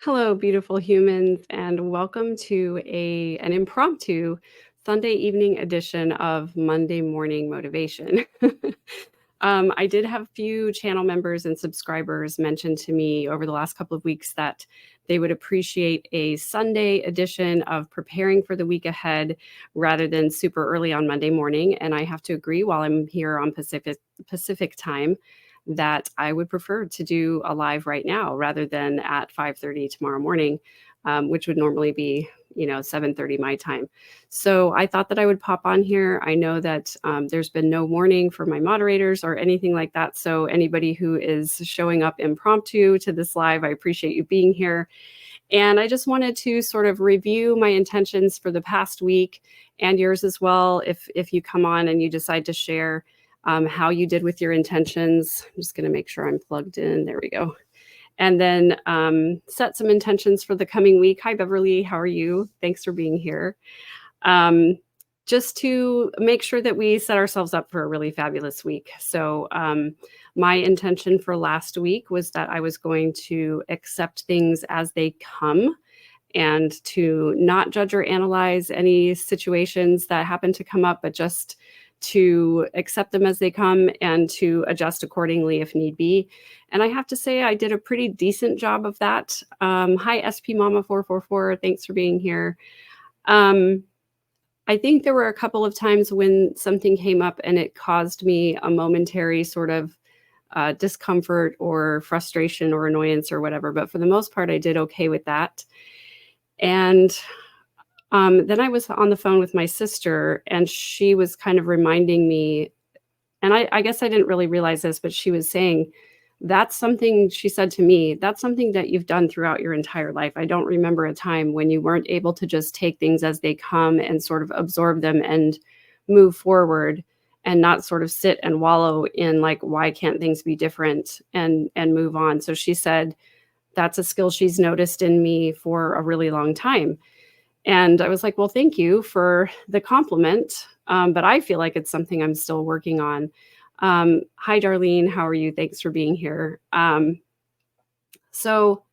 Hello, beautiful humans, and welcome to an impromptu Sunday evening edition of Monday Morning Motivation. I did have a few channel members and subscribers mention to me over the last couple of weeks that they would appreciate a Sunday edition of preparing for the week ahead rather than super early on Monday morning. And I have to agree, while I'm here on Pacific time, that I would prefer to do a live right now rather than at 5:30 tomorrow morning, which would normally be 7:30 my time. So I thought that I would pop on here. I know that there's been no warning for my moderators or anything like that. So anybody who is showing up impromptu to this live, I appreciate you being here. And I just wanted to sort of review my intentions for the past week and yours as well. If you come on and you decide to share how you did with your intentions. I'm just going to make sure I'm plugged in. There we go. And then set some intentions for the coming week. Hi, Beverly. How are you? Thanks for being here. Just to make sure that we set ourselves up for a really fabulous week. So my intention for last week was that I was going to accept things as they come and to not judge or analyze any situations that happen to come up, but just to accept them as they come and to adjust accordingly if need be. And I have to say, I did a pretty decent job of that. Hi, SP Mama 444. Thanks for being here. I think there were a couple of times when something came up and it caused me a momentary sort of discomfort or frustration or annoyance or whatever. But for the most part, I did okay with that. And then I was on the phone with my sister, and she was kind of reminding me, and I guess I didn't really realize this, but she was saying, that's something, she said to me, that's something that you've done throughout your entire life. I don't remember a time when you weren't able to just take things as they come and sort of absorb them and move forward and not sort of sit and wallow in like, why can't things be different, and move on. So she said, that's a skill she's noticed in me for a really long time. And I was like, well, thank you for the compliment. But I feel like it's something I'm still working on. Hi, Darlene. How are you? Thanks for being here. So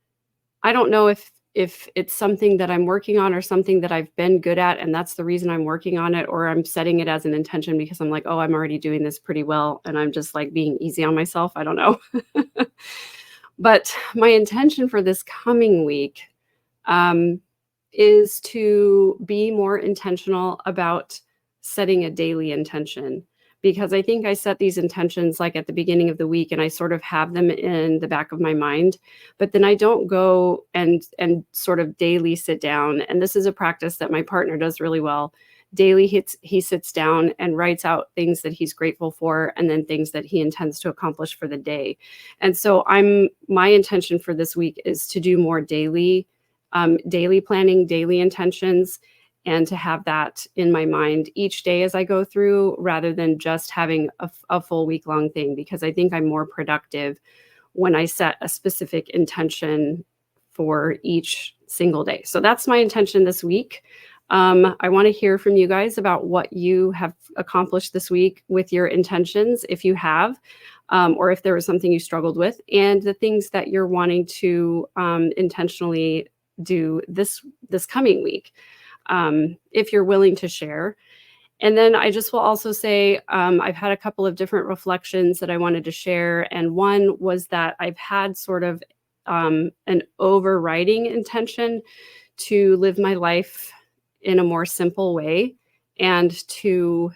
I don't know if it's something that I'm working on or something that I've been good at, and that's the reason I'm working on it, or I'm setting it as an intention because I'm like, oh, I'm already doing this pretty well, and I'm just like being easy on myself. I don't know. But my intention for this coming week is to be more intentional about setting a daily intention, because I think I set these intentions like at the beginning of the week and I sort of have them in the back of my mind, but then I don't go and sort of daily sit down. And this is a practice that my partner does really well. Daily he sits down and writes out things that he's grateful for and then things that he intends to accomplish for the day. And so my intention for this week is to do more daily planning, daily intentions, and to have that in my mind each day as I go through, rather than just having a full week long thing, because I think I'm more productive when I set a specific intention for each single day. So that's my intention this week. I want to hear from you guys about what you have accomplished this week with your intentions, if you have, or if there was something you struggled with, and the things that you're wanting to intentionally do this coming week, if you're willing to share. And then I just will also say, I've had a couple of different reflections that I wanted to share. And one was that I've had sort of an overriding intention to live my life in a more simple way and to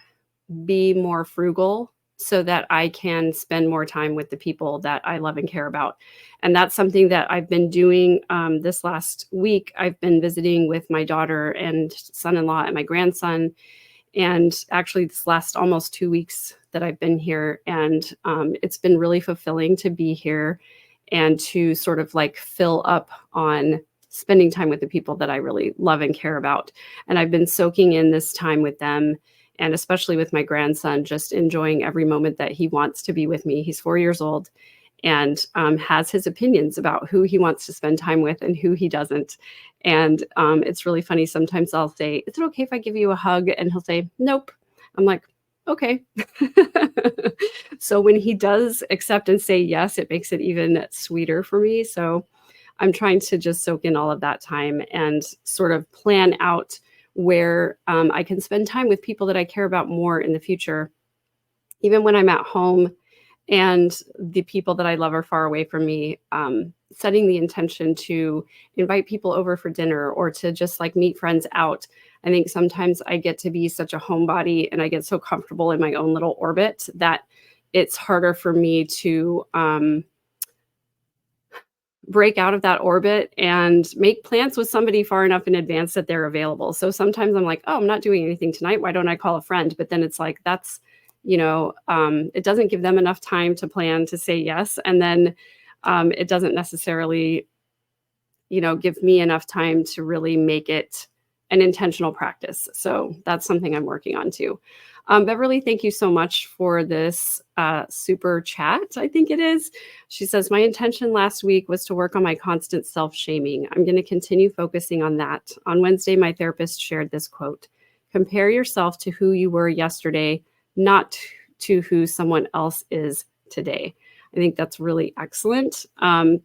be more frugal so that I can spend more time with the people that I love and care about. And that's something that I've been doing this last week. I've been visiting with my daughter and son-in-law and my grandson. And actually this last almost 2 weeks that I've been here. And it's been really fulfilling to be here and to sort of like fill up on spending time with the people that I really love and care about. And I've been soaking in this time with them, and especially with my grandson, just enjoying every moment that he wants to be with me. He's 4 years old and has his opinions about who he wants to spend time with and who he doesn't. And it's really funny. Sometimes I'll say, is it okay if I give you a hug? And he'll say, nope. I'm like, okay. So when he does accept and say yes, it makes it even sweeter for me. So I'm trying to just soak in all of that time and sort of plan out where I can spend time with people that I care about more in the future, even when I'm at home and the people that I love are far away from me. Setting the intention to invite people over for dinner or to just like meet friends out. I think sometimes I get to be such a homebody and I get so comfortable in my own little orbit that it's harder for me to break out of that orbit and make plans with somebody far enough in advance that they're available. So sometimes I'm like, oh, I'm not doing anything tonight. Why don't I call a friend? But then it's like, that's, it doesn't give them enough time to plan to say yes. And then it doesn't necessarily, give me enough time to really make it an intentional practice. So that's something I'm working on too. Beverly, thank you so much for this super chat, I think it is. She says, my intention last week was to work on my constant self-shaming. I'm going to continue focusing on that. On Wednesday, my therapist shared this quote: compare yourself to who you were yesterday, not to who someone else is today. I think that's really excellent.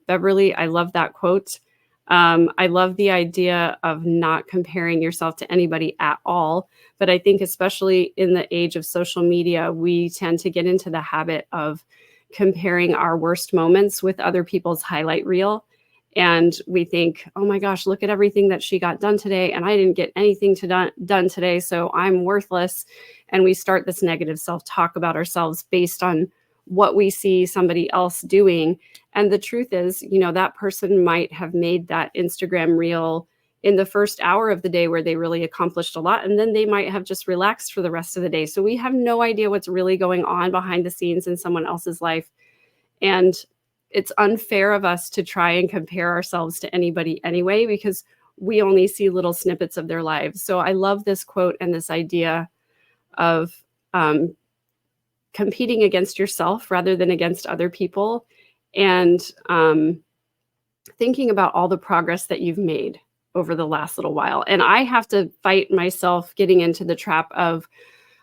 Beverly, I love that quote. I love the idea of not comparing yourself to anybody at all. But I think especially in the age of social media, we tend to get into the habit of comparing our worst moments with other people's highlight reel. And we think, oh my gosh, look at everything that she got done today. And I didn't get anything done today. So I'm worthless. And we start this negative self-talk about ourselves based on what we see somebody else doing. And the truth is, that person might have made that Instagram reel in the first hour of the day where they really accomplished a lot. And then they might have just relaxed for the rest of the day. So we have no idea what's really going on behind the scenes in someone else's life. And it's unfair of us to try and compare ourselves to anybody anyway, because we only see little snippets of their lives. So I love this quote and this idea of competing against yourself rather than against other people, and thinking about all the progress that you've made over the last little while. And I have to fight myself getting into the trap of,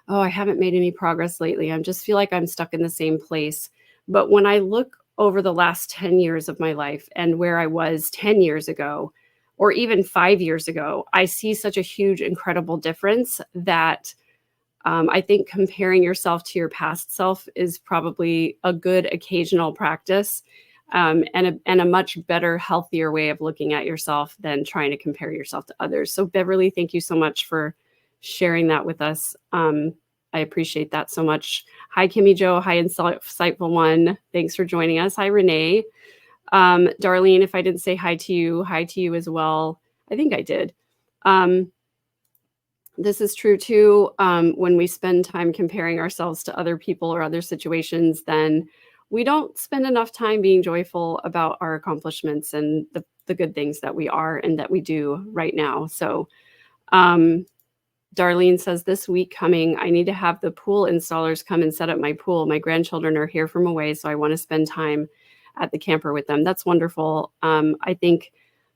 oh, I haven't made any progress lately. I just feel like I'm stuck in the same place. But when I look over the last 10 years of my life and where I was 10 years ago, or even 5 years ago, I see such a huge, incredible difference that I think comparing yourself to your past self is probably a good occasional practice, and a much better, healthier way of looking at yourself than trying to compare yourself to others. So Beverly, thank you so much for sharing that with us. I appreciate that so much. Hi, Kimmy Jo. Hi, Insightful One. Thanks for joining us. Hi, Renee. Darlene, if I didn't say hi to you as well. I think I did. This is true too. When we spend time comparing ourselves to other people or other situations, then we don't spend enough time being joyful about our accomplishments and the good things that we are and that we do right now. So Darlene says, this week coming, I need to have the pool installers come and set up my pool. My grandchildren are here from away, so I want to spend time at the camper with them. That's wonderful. I think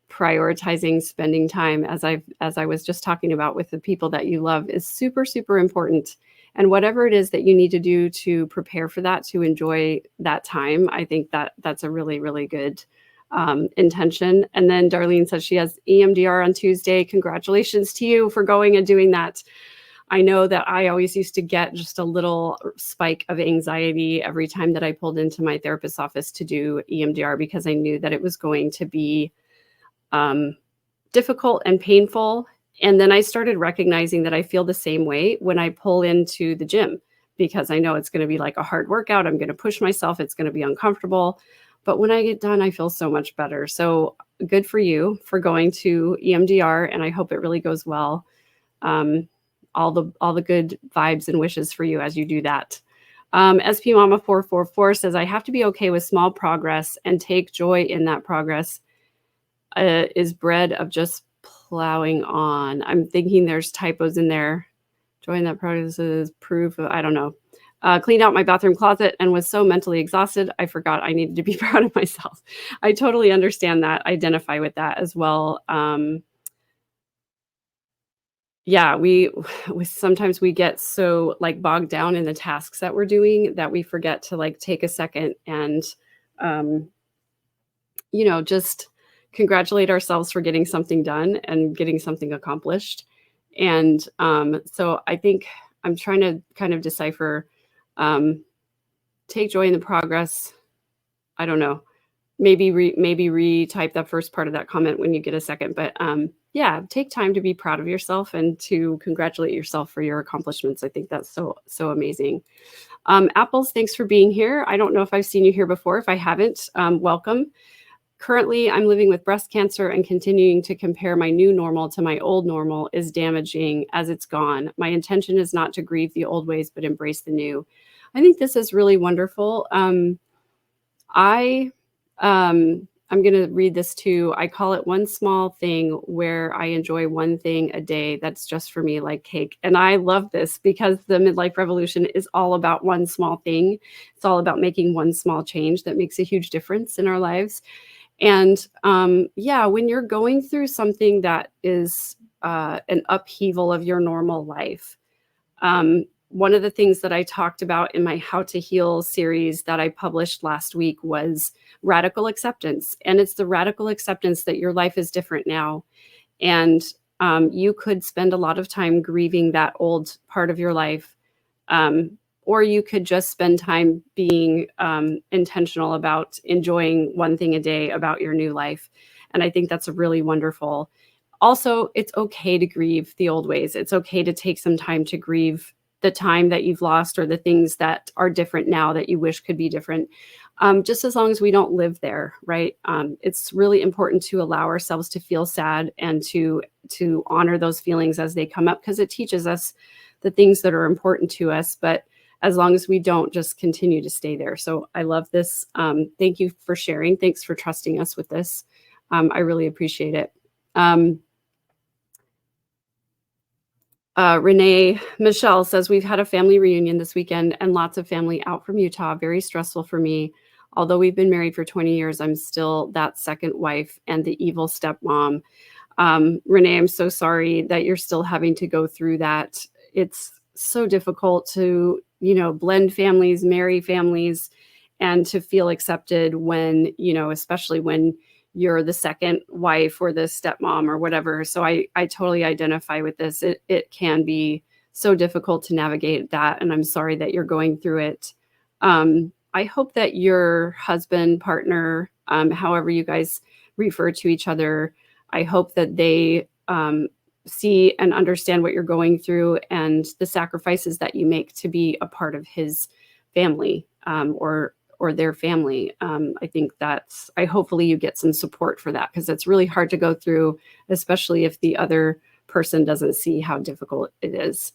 prioritizing spending time, as I was just talking about, with the people that you love is super, super important. And whatever it is that you need to do to prepare for that, to enjoy that time, I think that's a really, really good intention. And then Darlene says she has EMDR on Tuesday. Congratulations to you for going and doing that. I know that I always used to get just a little spike of anxiety every time that I pulled into my therapist's office to do EMDR, because I knew that it was going to be difficult and painful. And then I started recognizing that I feel the same way when I pull into the gym, because I know it's going to be like a hard workout. I'm going to push myself. It's going to be uncomfortable. But when I get done, I feel so much better. So good for you for going to EMDR. And I hope it really goes well. All the good vibes and wishes for you as you do that. SP Mama 444 says, I have to be okay with small progress and take joy in that progress. Is bred of just plowing on. I'm thinking there's typos in there. Join that progress is proof of, I don't know. Cleaned out my bathroom closet and was so mentally exhausted, I forgot I needed to be proud of myself. I totally understand that. Identify with that as well. Yeah, we sometimes we get so like bogged down in the tasks that we're doing that we forget to like take a second and, just congratulate ourselves for getting something done and getting something accomplished. And so I think I'm trying to kind of decipher, um, take joy in the progress. I don't know. Maybe retype that first part of that comment when you get a second. But yeah, take time to be proud of yourself and to congratulate yourself for your accomplishments. I think that's so amazing. Apples, thanks for being here. I don't know if I've seen you here before. If I haven't, welcome. Currently, I'm living with breast cancer, and continuing to compare my new normal to my old normal is damaging as it's gone. My intention is not to grieve the old ways, but embrace the new. I think this is really wonderful. I'm going to read this too. I call it one small thing where I enjoy one thing a day that's just for me, like cake. And I love this because the midlife revolution is all about one small thing. It's all about making one small change that makes a huge difference in our lives. And yeah, when you're going through something that is an upheaval of your normal life, one of the things that I talked about in my How to Heal series that I published last week was radical acceptance. And it's the radical acceptance that your life is different now. And you could spend a lot of time grieving that old part of your life. Or you could just spend time being intentional about enjoying one thing a day about your new life. And I think that's a really wonderful. Also, it's okay to grieve the old ways. It's okay to take some time to grieve the time that you've lost or the things that are different now that you wish could be different. Just as long as we don't live there, right? It's really important to allow ourselves to feel sad and to honor those feelings as they come up, because it teaches us the things that are important to us. But as long as we don't just continue to stay there. So I love this. Thank you for sharing. Thanks for trusting us with this. I really appreciate it. Renee Michelle says, we've had a family reunion this weekend and lots of family out from Utah. Very stressful for me. Although we've been married for 20 years, I'm still that second wife and the evil stepmom. Renee, I'm so sorry that you're still having to go through that. It's so difficult to, blend families, marry families, and to feel accepted when, especially when you're the second wife or the stepmom or whatever. So I totally identify with this. It can be so difficult to navigate that. And I'm sorry that you're going through it. I hope that your husband, partner, however you guys refer to each other, I hope that they see and understand what you're going through and the sacrifices that you make to be a part of his family, or their family. I think hopefully you get some support for that, because it's really hard to go through, especially if the other person doesn't see how difficult it is.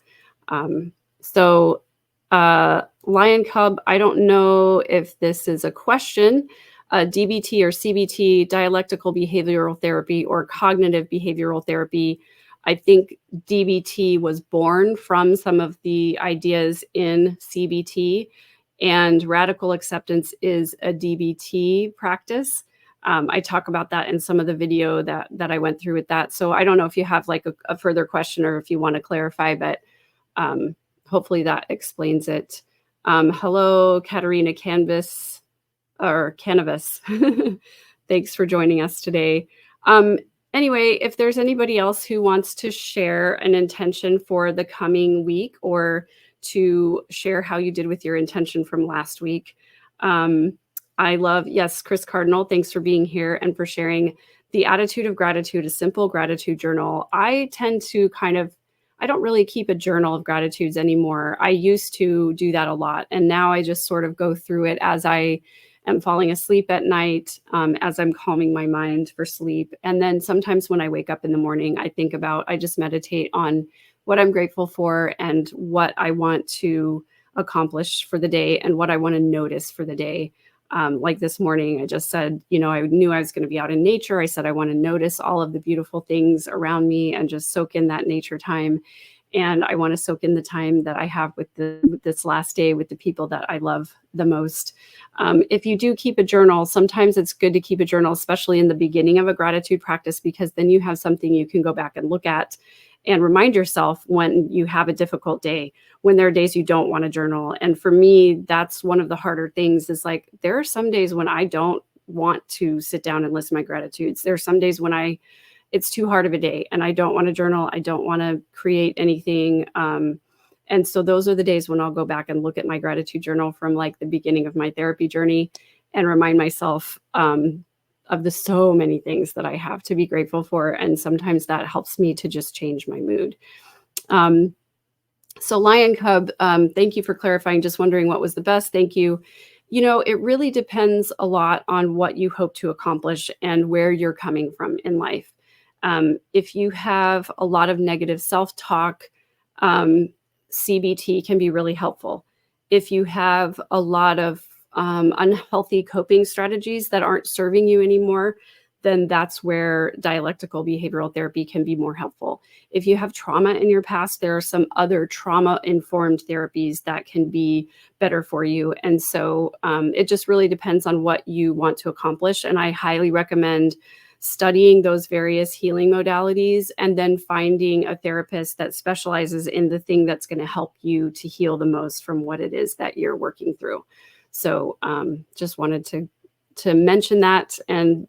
So Lion Cub, I don't know if this is a question. DBT or CBT, dialectical behavioral therapy or cognitive behavioral therapy. I think DBT was born from some of the ideas in CBT, and radical acceptance is a DBT practice. I talk about that in some of the video that I went through with that. So I don't know if you have like a further question or if you want to clarify, but hopefully that explains it. Hello, Katerina Canvas or Canvas. Thanks for joining us today. Anyway, if there's anybody else who wants to share an intention for the coming week, or to share how you did with your intention from last week. Yes, Chris Cardinal, thanks for being here and for sharing the attitude of gratitude, a simple gratitude journal. I tend to I don't really keep a journal of gratitudes anymore. I used to do that a lot. And now I just sort of go through it as I am falling asleep at night, as I'm calming my mind for sleep. And then sometimes when I wake up in the morning, I just meditate on what I'm grateful for and what I want to accomplish for the day and what I want to notice for the day. Like this morning, I just said, I knew I was going to be out in nature. I said, I want to notice all of the beautiful things around me and just soak in that nature time. And I want to soak in the time that I have with this last day with the people that I love the most. If you do keep a journal, sometimes it's good to keep a journal, especially in the beginning of a gratitude practice, because then you have something you can go back and look at and remind yourself when you have a difficult day, when there are days you don't want to journal. And for me, that's one of the harder things, is like, there are some days when I don't want to sit down and list my gratitudes. There are some days when it's too hard of a day and I don't want to journal. I don't want to create anything. And so those are the days when I'll go back and look at my gratitude journal from like the beginning of my therapy journey and remind myself of the so many things that I have to be grateful for. And sometimes that helps me to just change my mood. So Lion Cub, thank you for clarifying. Just wondering what was the best. Thank you. It really depends a lot on what you hope to accomplish and where you're coming from in life. If you have a lot of negative self-talk, CBT can be really helpful. If you have a lot of unhealthy coping strategies that aren't serving you anymore, then that's where dialectical behavioral therapy can be more helpful. If you have trauma in your past, there are some other trauma-informed therapies that can be better for you. And so it just really depends on what you want to accomplish. And I highly recommend studying those various healing modalities and then finding a therapist that specializes in the thing that's going to help you to heal the most from what it is that you're working through. So just wanted to mention that and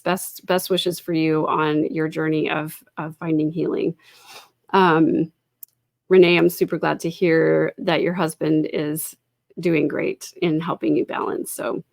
best wishes for you on your journey of finding healing. Renee, I'm super glad to hear that your husband is doing great in helping you balance. So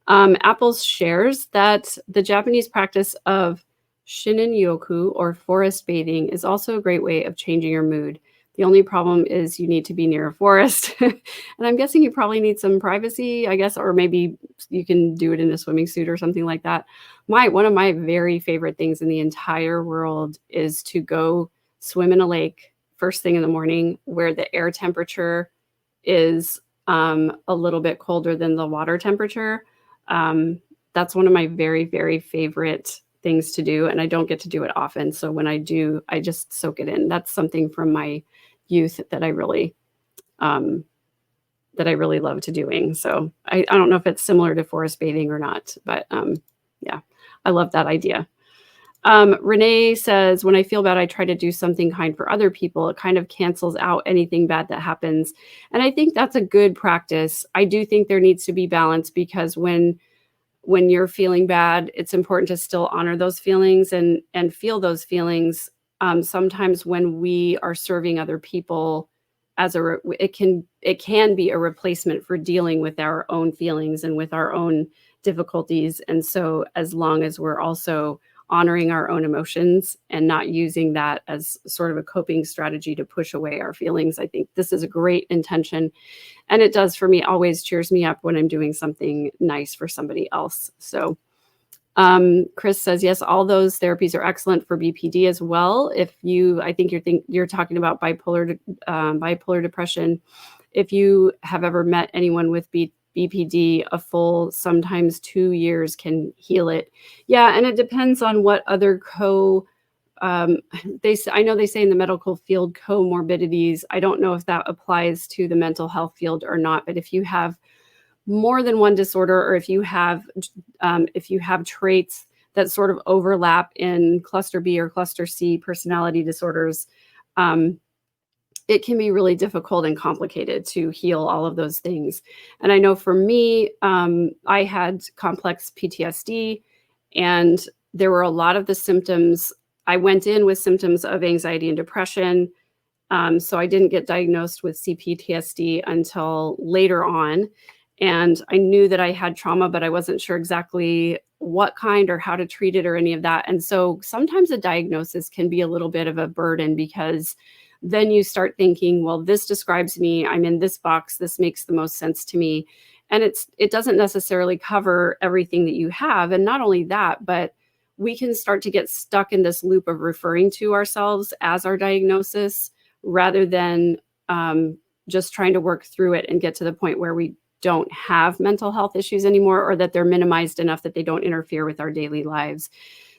Apples shares that the Japanese practice of shinin-yoku or forest bathing is also a great way of changing your mood. The only problem is you need to be near a forest. And I'm guessing you probably need some privacy, I guess, or maybe you can do it in a swimming suit or something like that. One of my very favorite things in the entire world is to go swim in a lake first thing in the morning where the air temperature is a little bit colder than the water temperature. That's one of my very, very favorite things to do. And I don't get to do it often. So when I do, I just soak it in. That's something from my youth that I really loved doing. So I don't know if it's similar to forest bathing or not, but yeah, I love that idea. Renee says, when I feel bad, I try to do something kind for other people. It kind of cancels out anything bad that happens. And I think that's a good practice. I do think there needs to be balance because when you're feeling bad, it's important to still honor those feelings and feel those feelings. Sometimes when we are serving other people it can be a replacement for dealing with our own feelings and with our own difficulties. And so as long as we're also honoring our own emotions and not using that as sort of a coping strategy to push away our feelings, I think this is a great intention. And it does for me, always cheers me up when I'm doing something nice for somebody else. So Chris says, yes, all those therapies are excellent for BPD as well. I think you're talking about bipolar depression. If you have ever met anyone with BPD, a full, sometimes 2 years can heal it. Yeah, and it depends on what other I know they say in the medical field comorbidities. I don't know if that applies to the mental health field or not, but if you have more than one disorder, or if you have traits that sort of overlap in cluster B or cluster C personality disorders, it can be really difficult and complicated to heal all of those things. And I know for me, I had complex PTSD, and there were a lot of the symptoms. I went in with symptoms of anxiety and depression. So I didn't get diagnosed with CPTSD until later on. And I knew that I had trauma, but I wasn't sure exactly what kind or how to treat it or any of that. And so sometimes a diagnosis can be a little bit of a burden because then you start thinking, well, this describes me. I'm in this box. This makes the most sense to me. And it doesn't necessarily cover everything that you have. And not only that, but we can start to get stuck in this loop of referring to ourselves as our diagnosis rather than just trying to work through it and get to the point where we don't have mental health issues anymore, or that they're minimized enough that they don't interfere with our daily lives.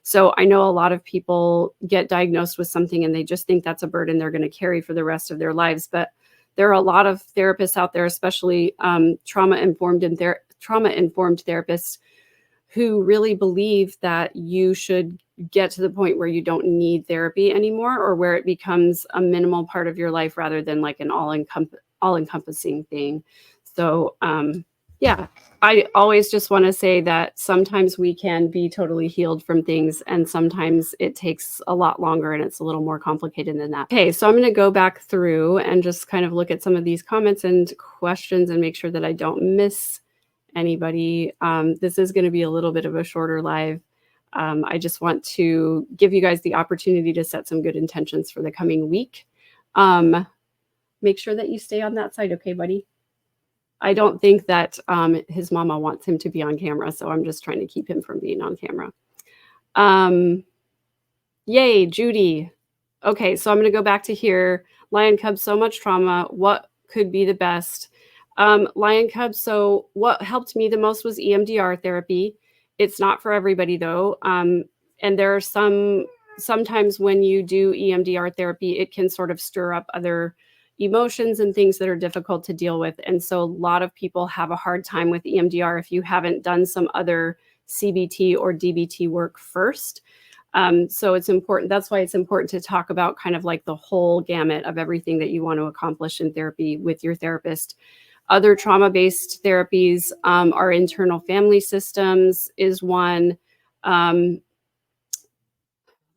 So I know a lot of people get diagnosed with something and they just think that's a burden they're going to carry for the rest of their lives. But there are a lot of therapists out there, especially trauma-informed therapists, who really believe that you should get to the point where you don't need therapy anymore, or where it becomes a minimal part of your life rather than like an all-encompassing thing. So Yeah, I always just want to say that sometimes we can be totally healed from things, and sometimes it takes a lot longer and it's a little more complicated than that. Okay, so I'm going to go back through and just kind of look at some of these comments and questions and make sure that I don't miss anybody. This is going to be a little bit of a shorter live. I just want to give you guys the opportunity to set some good intentions for the coming week. Make sure that you stay on that side, okay, buddy? I don't think that his mama wants him to be on camera, so I'm just trying to keep him from being on camera. Yay, Judy. Okay, so I'm going to go back to here. Lion Cub, so much trauma. What could be the best? Lion Cub, so what helped me the most was EMDR therapy. It's not for everybody though. And there are sometimes when you do EMDR therapy, it can sort of stir up other emotions and things that are difficult to deal with. And so a lot of people have a hard time with EMDR if you haven't done some other CBT or DBT work first. So it's important. That's why it's important to talk about kind of like the whole gamut of everything that you want to accomplish in therapy with your therapist. Other trauma-based therapies, our internal family systems is one.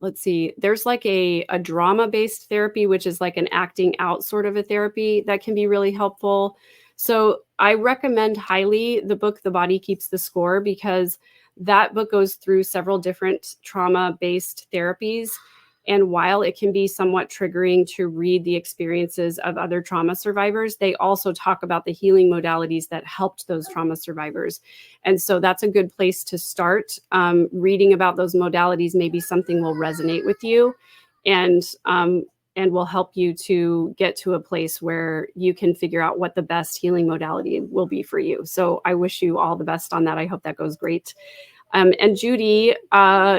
Let's see, there's like a drama-based therapy, which is like an acting out sort of a therapy that can be really helpful. So I recommend highly the book, The Body Keeps the Score, because that book goes through several different trauma-based therapies. And while it can be somewhat triggering to read the experiences of other trauma survivors, they also talk about the healing modalities that helped those trauma survivors. And so that's a good place to start. Reading about those modalities, maybe something will resonate with you and will help you to get to a place where you can figure out what the best healing modality will be for you. So I wish you all the best on that. I hope that goes great. And Judy,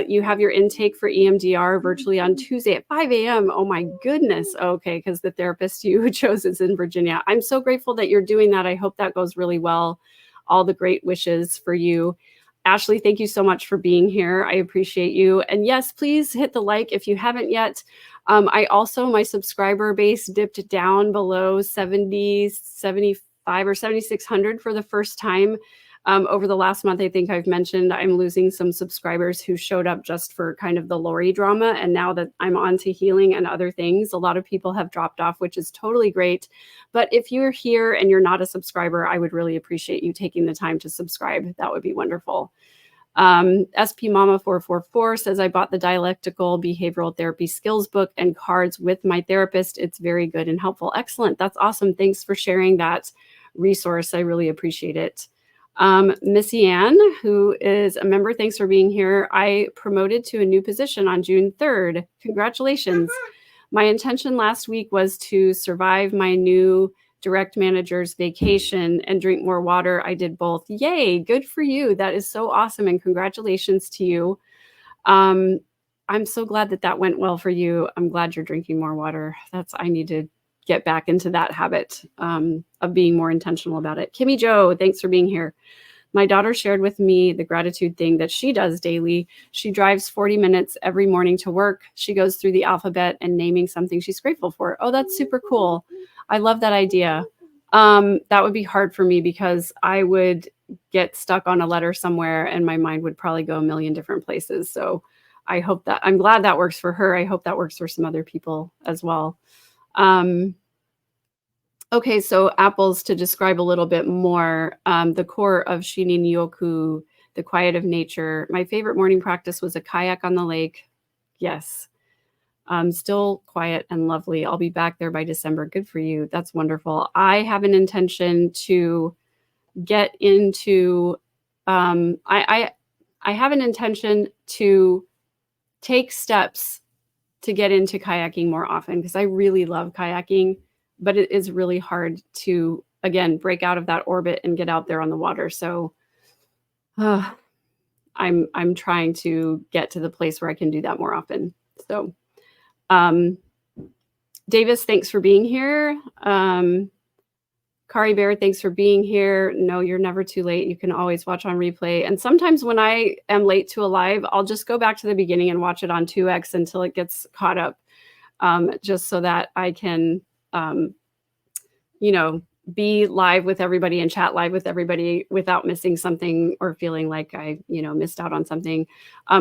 you have your intake for EMDR virtually on Tuesday at 5 a.m. Oh my goodness. Okay, because the therapist you chose is in Virginia. I'm so grateful that you're doing that. I hope that goes really well. All the great wishes for you. Ashley, thank you so much for being here. I appreciate you. And yes, please hit the like if you haven't yet. I also, my subscriber base dipped down below 70, 75 or 7,600 for the first time. Over the last month, I think I've mentioned I'm losing some subscribers who showed up just for kind of the Lori drama. And now that I'm on to healing and other things, a lot of people have dropped off, which is totally great. But if you're here and you're not a subscriber, I would really appreciate you taking the time to subscribe. That would be wonderful. SP Mama 444 says, I bought the Dialectical Behavioral Therapy Skills book and cards with my therapist. It's very good and helpful. Excellent. That's awesome. Thanks for sharing that resource. I really appreciate it. Missy Ann, who is a member, thanks for being here. I promoted to a new position on June 3rd. Congratulations. My intention last week was to survive my new direct manager's vacation and drink more water. I did both. Yay, good for you. That is so awesome. And congratulations to you. I'm so glad that that went well for you. I'm glad you're drinking more water. I need to get back into that habit of being more intentional about it. Kimmy Joe, thanks for being here. My daughter shared with me the gratitude thing that she does daily. She drives 40 minutes every morning to work. She goes through the alphabet and naming something she's grateful for. Oh, that's super cool. I love that idea. That would be hard for me because I would get stuck on a letter somewhere and my mind would probably go a million different places. So I'm glad that works for her. I hope that works for some other people as well. Okay, so apples, to describe a little bit more, the core of Shinin Yoku, the quiet of nature. My favorite morning practice was a kayak on the lake. Yes. Still quiet and lovely. I'll be back there by December. Good for you. That's wonderful. I have an intention to get into, I have an intention to take steps to get into kayaking more often because I really love kayaking, but it is really hard to, again, break out of that orbit and get out there on the water. So I'm trying to get to the place where I can do that more often. So Davis, thanks for being here. Kari Bear, thanks for being here. No, you're never too late. You can always watch on replay. And sometimes when I am late to a live, I'll just go back to the beginning and watch it on 2x until it gets caught up, just so that I can, be live with everybody and chat live with everybody without missing something or feeling like I, missed out on something.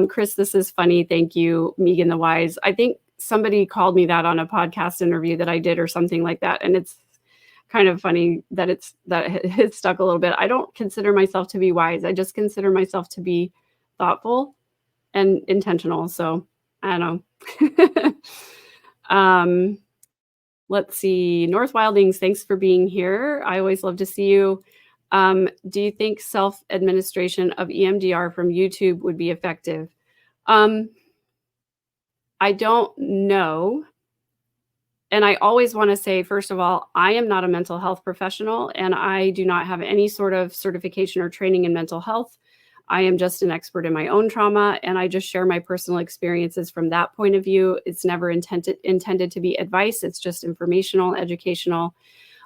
Chris, this is funny. Thank you, Megan the Wise. I think somebody called me that on a podcast interview that I did or something like that. And it's kind of funny that it stuck a little bit. I don't consider myself to be wise. I just consider myself to be thoughtful and intentional. So I don't know. Let's see. North Wildings, thanks for being here. I always love to see you. Do you think self-administration of EMDR from YouTube would be effective? I don't know. And I always want to say, first of all, I am not a mental health professional, and I do not have any sort of certification or training in mental health. I am just an expert in my own trauma, and I just share my personal experiences from that point of view. It's never intended to be advice. It's just informational, educational.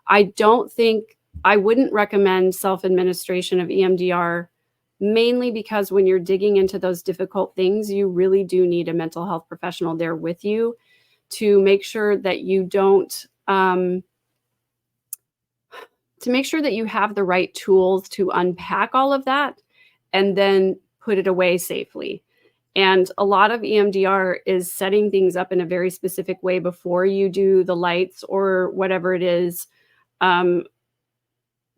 I wouldn't recommend self-administration of EMDR, mainly because when you're digging into those difficult things, you really do need a mental health professional there with you to make sure that you don't, to make sure that you have the right tools to unpack all of that and then put it away safely. And a lot of EMDR is setting things up in a very specific way before you do the lights or whatever it is,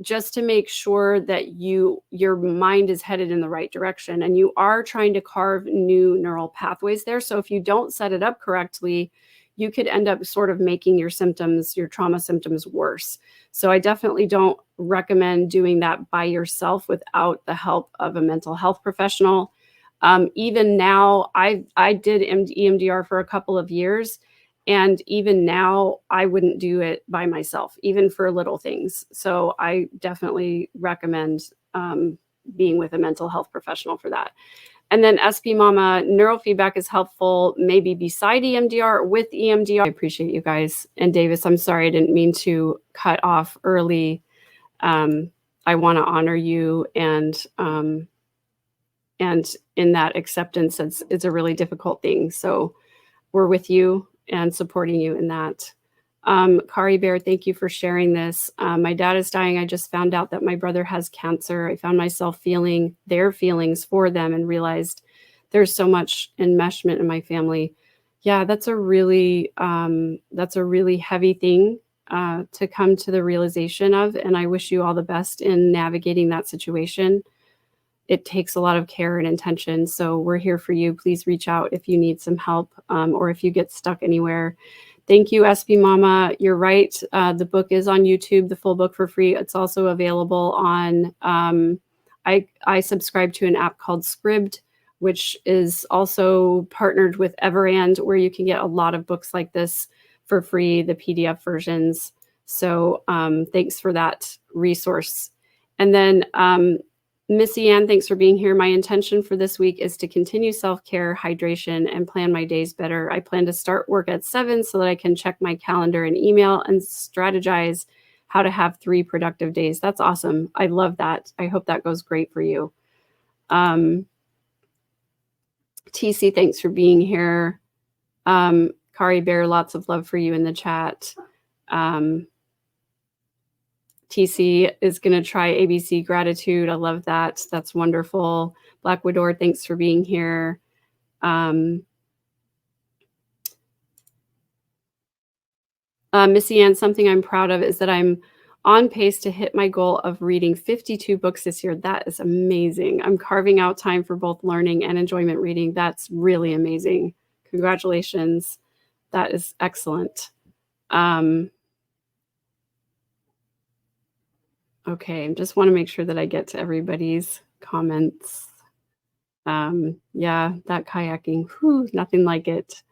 just to make sure that your mind is headed in the right direction and you are trying to carve new neural pathways there. So if you don't set it up correctly, you could end up sort of making your trauma symptoms worse. So I definitely don't recommend doing that by yourself without the help of a mental health professional. Even now, I did EMDR for a couple of years, and even now I wouldn't do it by myself, even for little things. So I definitely recommend being with a mental health professional for that. And then SP Mama, neurofeedback is helpful, maybe beside EMDR or with EMDR. I appreciate you guys. And Davis, I'm sorry, I didn't mean to cut off early. I want to honor you, and in that acceptance, it's a really difficult thing. So we're with you and supporting you in that. Kari Bear, thank you for sharing this. My dad is dying. I just found out that my brother has cancer. I found myself feeling their feelings for them and realized there's so much enmeshment in my family. Yeah, that's a really heavy thing to come to the realization of. And I wish you all the best in navigating that situation. It takes a lot of care and intention. So we're here for you. Please reach out if you need some help or if you get stuck anywhere. Thank you, SP Mama. You're right. The book is on YouTube, the full book for free. It's also available on, I subscribe to an app called Scribd, which is also partnered with Everand, where you can get a lot of books like this for free, the PDF versions. So thanks for that resource. And then Missy Ann, thanks for being here. My intention for this week is to continue self-care, hydration, and plan my days better. I plan to start work at 7 so that I can check my calendar and email and strategize how to have 3 productive days. That's awesome. I love that. I hope that goes great for you. TC, thanks for being here. Kari Bear, lots of love for you in the chat. TC is going to try ABC gratitude. I love that. That's wonderful. Black Widow, thanks for being here. Missy Ann, something I'm proud of is that I'm on pace to hit my goal of reading 52 books this year. That is amazing. I'm carving out time for both learning and enjoyment reading. That's really amazing. Congratulations. That is excellent. Okay, just want to make sure that I get to everybody's comments. Yeah, that kayaking, whew, nothing like it.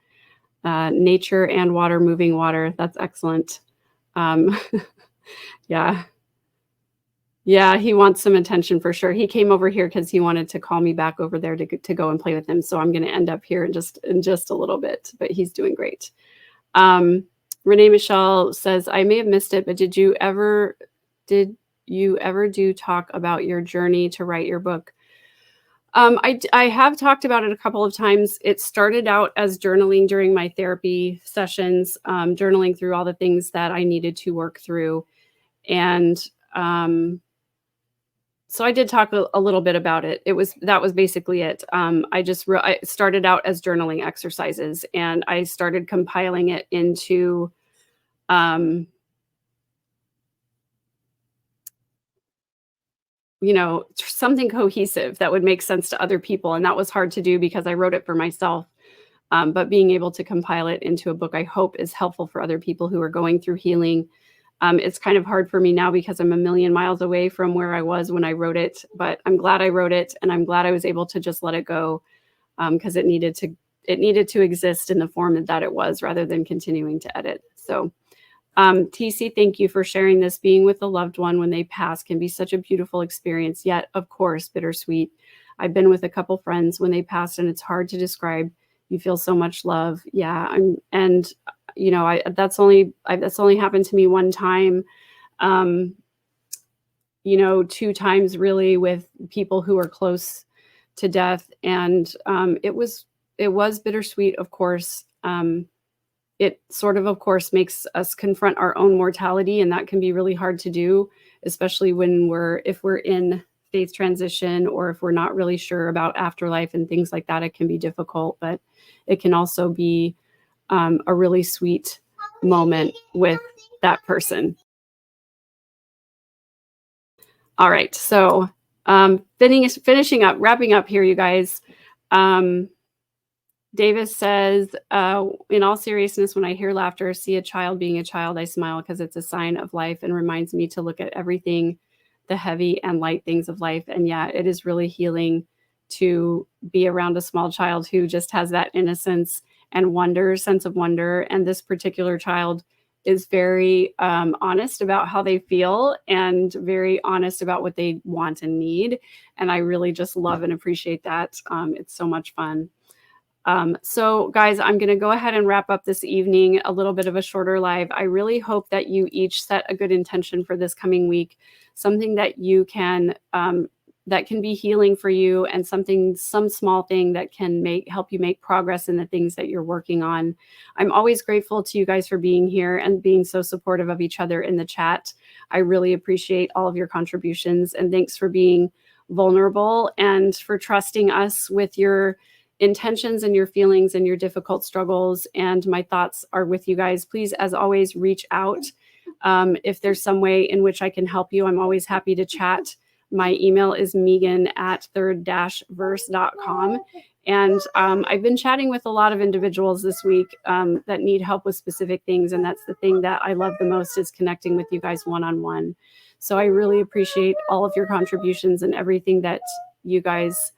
Nature and water, moving water, that's excellent. Yeah. Yeah, he wants some attention for sure. He came over here because he wanted to call me back over there to go and play with him. So I'm going to end up here in just a little bit, but he's doing great. Renee Michelle says, I may have missed it, but did you ever do talk about your journey to write your book? I have talked about it a couple of times. It started out as journaling during my therapy sessions, journaling through all the things that I needed to work through. And so I did talk a little bit about it. That was basically it. I started out as journaling exercises, and I started compiling it into something cohesive that would make sense to other people. And that was hard to do because I wrote it for myself. But being able to compile it into a book, I hope is helpful for other people who are going through healing. It's kind of hard for me now because I'm a million miles away from where I was when I wrote it, but I'm glad I wrote it, and I'm glad I was able to just let it go, because it needed to exist in the form that it was, rather than continuing to edit. So TC, thank you for sharing this. Being with a loved one when they pass can be such a beautiful experience, yet of course bittersweet. I've been with a couple friends when they passed, and it's hard to describe. You feel so much love. Yeah, and that's only happened to me one time. 2 times really with people who are close to death, and it was bittersweet, of course. It sort of course, makes us confront our own mortality, and that can be really hard to do, especially if we're in faith transition, or if we're not really sure about afterlife and things like that. It can be difficult, but it can also be a really sweet moment with that person. All right, so finishing up, wrapping up here, you guys. Davis says, in all seriousness, when I hear laughter, see a child being a child, I smile because it's a sign of life and reminds me to look at everything, the heavy and light things of life. And yeah, it is really healing to be around a small child who just has that innocence and sense of wonder. And this particular child is very honest about how they feel, and very honest about what they want and need. And I really just love and appreciate that. It's so much fun. So guys, I'm going to go ahead and wrap up this evening, a little bit of a shorter live. I really hope that you each set a good intention for this coming week, something that you can, that can be healing for you, and some small thing that can help you make progress in the things that you're working on. I'm always grateful to you guys for being here and being so supportive of each other in the chat. I really appreciate all of your contributions, and thanks for being vulnerable and for trusting us with your intentions and your feelings and your difficult struggles. And my thoughts are with you guys. Please, as always, reach out. If there's some way in which I can help you, I'm always happy to chat. My email is megan@third-verse.com. And I've been chatting with a lot of individuals this week that need help with specific things. And that's the thing that I love the most, is connecting with you guys one-on-one. So I really appreciate all of your contributions and everything that you guys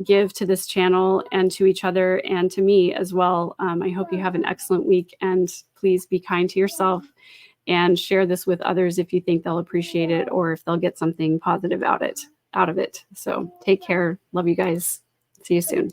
give to this channel and to each other and to me as well. I hope you have an excellent week, and please be kind to yourself and share this with others if you think they'll appreciate it, or if they'll get something positive out of it. So take care. Love you guys. See you soon.